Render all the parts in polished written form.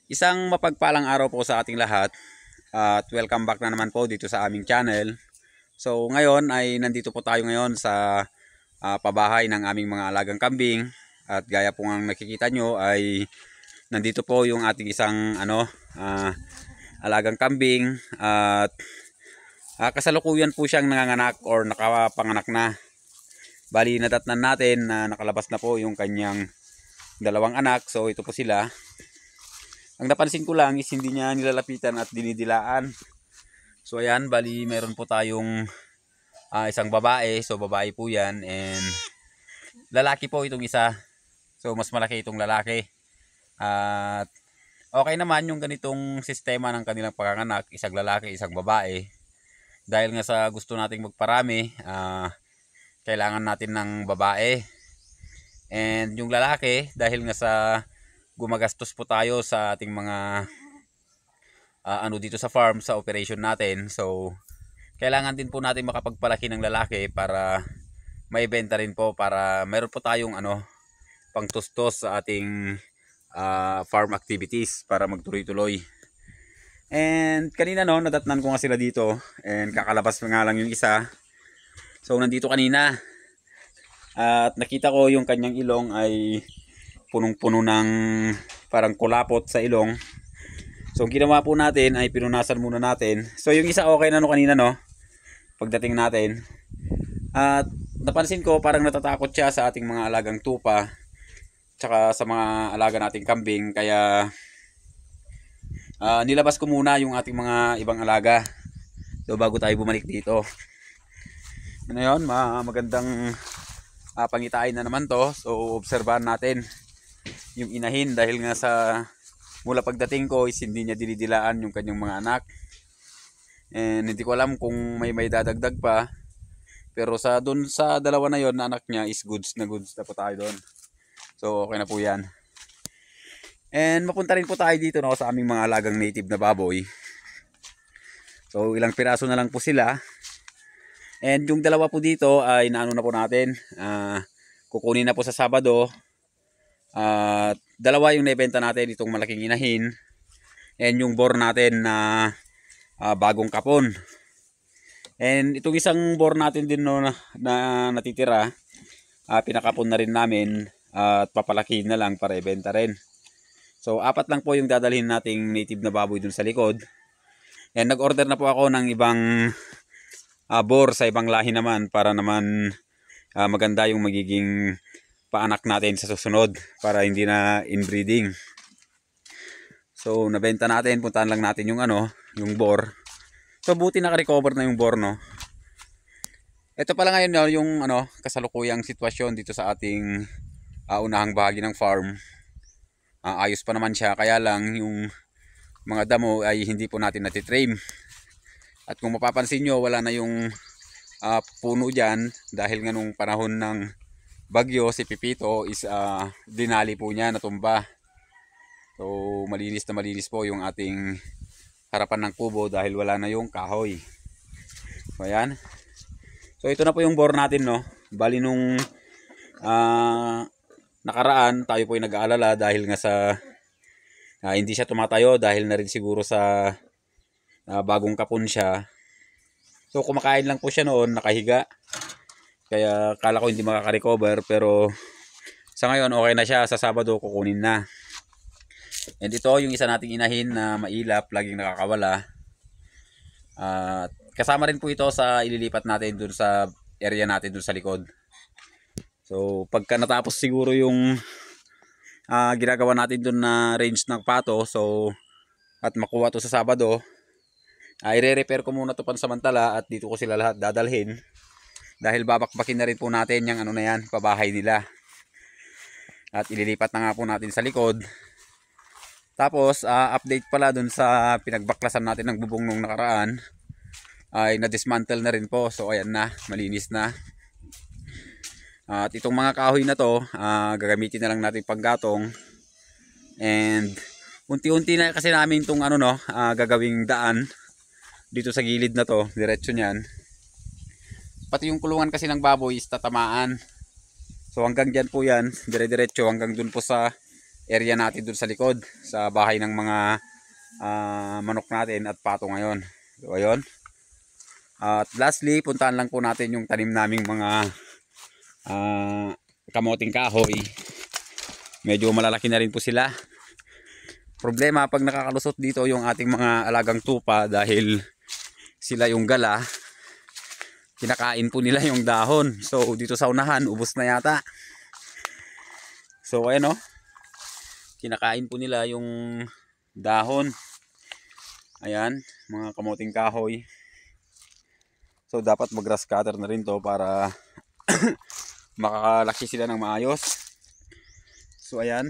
Isang mapagpalang araw po sa ating lahat at welcome back na naman po dito sa aming channel. So ngayon ay nandito po tayo ngayon sa pabahay ng aming mga alagang kambing at gaya po ang nakikita nyo ay nandito po yung ating isang alagang kambing at kasalukuyan po siyang nanganganak or nakapanganak na. Bali nadatnan natin na nakalabas na po yung kanyang dalawang anak, so ito po sila. Ang napansin ko lang is hindi niya nilalapitan at dinidilaan. So ayan, bali meron po tayong isang babae. So babae po yan and lalaki po itong isa. So mas malaki itong lalaki. At okay naman yung ganitong sistema ng kanilang panganganak, isang lalaki, isang babae. Dahil nga sa gusto nating magparami, kailangan natin ng babae. And yung lalaki, dahil nga sa gumagastos po tayo sa ating mga dito sa farm, sa operation natin. So kailangan din po natin makapagpalaki ng lalaki para maibenta rin po, para meron po tayong pangtustos sa ating farm activities para magtuloy-tuloy. And kanina nadatnan ko nga sila dito and kakalabas nga lang yung isa. So nandito kanina at nakita ko yung kanyang ilong ay punong-puno ng parang kulapot sa ilong. So ang ginawa po natin ay pinunasan muna natin. So yung isa okay na kanina pagdating natin. At napansin ko parang natatakot siya sa ating mga alagang tupa tsaka sa mga alaga nating kambing, kaya nilabas ko muna yung ating mga ibang alaga. So bago tayo bumalik dito. Ano yun, magandang pangitain na naman to. So obserbahan natin yung inahin dahil nga sa mula pagdating ko is hindi niya dinidilaan yung kanyang mga anak. And hindi ko alam kung may dadagdag pa. Pero doon sa dalawa na yon na anak niya is goods na po tayo doon. So okay na po yan. And mapunta rin po tayo dito sa aming mga alagang native na baboy. So ilang piraso na lang po sila. And yung dalawa po dito ay naano na po natin. Kukunin na po sa Sabado. Dalawa yung naibenta natin, itong malaking inahin and yung boar natin na bagong kapon. And itong isang boar natin din na natitira, pinakapon na rin namin at papalakihin na lang para ibenta rin. So 4 lang po yung dadalhin nating native na baboy dun sa likod. And nag-order na po ako ng ibang boar sa ibang lahi naman para naman maganda yung magiging paanak natin sa susunod para hindi na inbreeding. So nabenta natin, puntahan lang natin yung yung boar. So buti naka-recover na yung boar Ito pala ngayon yung kasalukuyang sitwasyon dito sa ating unahang bahagi ng farm. Ayos pa naman siya, kaya lang yung mga damo ay hindi po natin natitrim. At kung mapapansin nyo, wala na yung puno dyan dahil nga nung panahon ng bagyo, si Pipito is dinali po niya, natumba. So malinis na malinis po yung ating harapan ng kubo dahil wala na yung kahoy. So ayan. So ito na po yung boar natin Bali nung nakaraan tayo po ay nag-aalala dahil nga sa hindi siya tumatayo dahil na rin siguro sa bagong kapon siya. So kumakain lang po siya noon, nakahiga. Kaya kala ko hindi makaka-recover, pero sa ngayon okay na siya. Sa Sabado kukunin na. And ito yung isa nating inahin na mailap, laging nakakawala. Kasama rin po ito sa ililipat natin dun sa area natin dun sa likod. So pagka natapos siguro yung ginagawa natin dun na range ng pato, so at makuha to sa Sabado, i-repair ko muna to pansamantala at dito ko sila lahat dadalhin. Dahil babakbakin na rin po natin yung na yan, pabahay nila. At ililipat na nga po natin sa likod. Tapos update pala dun sa pinagbaklasan natin ng bubong nung nakaraan, ay na-dismantle na rin po. So ayan na, malinis na. At itong mga kahoy na to, gagamitin na lang natin panggatong. And unti-unti na kasi namin itong gagawing daan dito sa gilid na to, diretso niyan. Pati yung kulungan kasi ng baboy is tatamaan. So hanggang dyan po yan, dire-diretso hanggang dun po sa area natin dun sa likod, sa bahay ng mga manok natin at pato ngayon. So ayun. At lastly, puntaan lang po natin yung tanim naming mga kamoting kahoy. Medyo malalaki na rin po sila. Problema pag nakakalusot dito yung ating mga alagang tupa dahil sila yung gala, kinakain po nila yung dahon. So dito sa unahan, ubos na yata. So ayan o, kinakain po nila yung dahon. Ayan, mga kamoting kahoy. So dapat mag-grass cutter na rin to para makakalaki sila ng maayos. So ayan,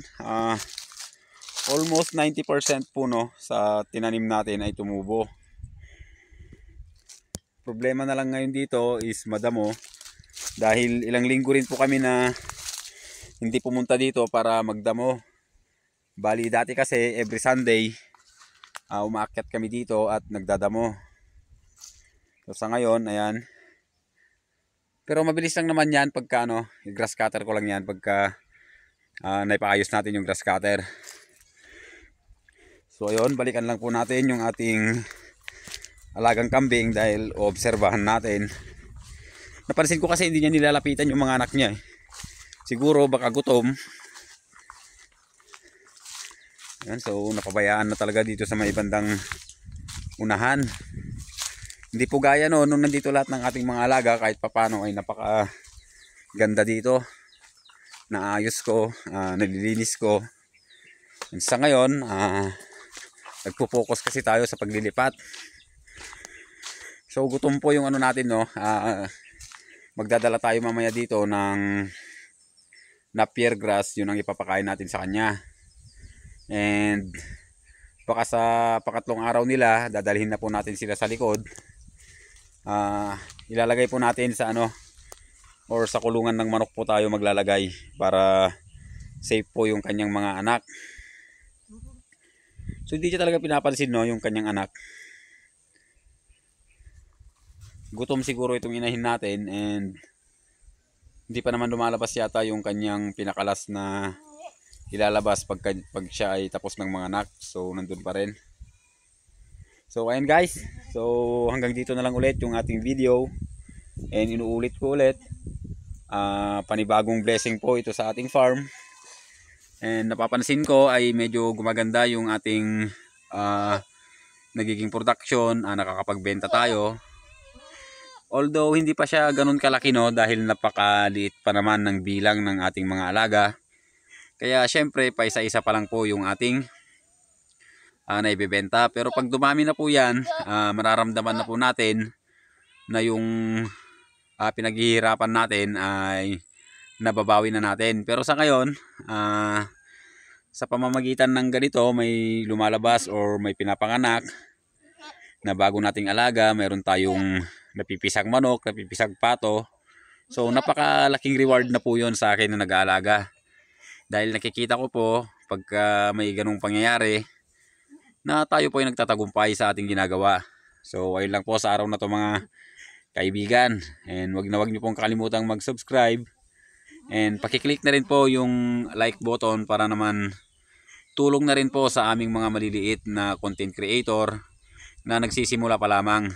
almost 90% po no, sa tinanim natin ay tumubo. Problema na lang ngayon dito is madamo dahil ilang linggo rin po kami na hindi pumunta dito para magdamo. Bali dati kasi every Sunday umaakyat kami dito at nagdadamo. So sa ngayon, ayan. Pero mabilis lang naman yan pagka grass cutter ko lang yan pagka naipaayos natin yung grass cutter. So ayun, balikan lang po natin yung ating alagang kambing dahil obserbahan natin. Napansin ko kasi hindi niya nilalapitan yung mga anak niya. Siguro baka gutom. Ayan, so napabayaan na talaga dito sa may bandang unahan. Hindi po gaya nung nandito lahat ng ating mga alaga, kahit papano ay napaka ganda dito. Naayos ko, nililinis ko. And sa ngayon, nagpo-focus kasi tayo sa paglilipat. So gutom po yung natin no. Magdadala tayo mamaya dito ng napier grass, yun ang ipapakain natin sa kanya. And baka sa pangatlong araw nila, dadalhin na po natin sila sa likod. Ilalagay po natin sa or sa kulungan ng manok po tayo maglalagay para safe po yung kanyang mga anak. So hindi siya talaga pinapansin no, yung kanyang anak. Gutom siguro itong inahin natin and hindi pa naman lumalabas yata yung kanyang pinakalas na ilalabas pag siya ay tapos ng mga anak. So nandun pa rin. So ayan guys, so hanggang dito na lang ulit yung ating video. And inuulit ko ulit, panibagong blessing po ito sa ating farm. And napapansin ko ay medyo gumaganda yung ating nagiging production, nakakapagbenta tayo. Although hindi pa siya ganun kalaki no, dahil napakaliit pa naman ng bilang ng ating mga alaga. Kaya syempre pa isa-isa pa lang po yung ating naibebenta. Pero pag dumami na po yan, mararamdaman na po natin na yung pinaghihirapan natin ay nababawi na natin. Pero sa ngayon, sa pamamagitan ng ganito, may lumalabas or may pinapanganak na bago nating alaga, mayroon tayong napipisang manok, napipisang pato. So napakalaking reward na po yun sa akin na nag-aalaga. Dahil nakikita ko po pagka may ganung pangyayari na tayo po ay nagtatagumpay sa ating ginagawa. So ayun lang po sa araw na to mga kaibigan. And wag niyo pong kalimutang mag-subscribe. And pakiclick na rin po yung like button para naman tulong na rin po sa aming mga maliliit na content creator na nagsisimula pa lamang.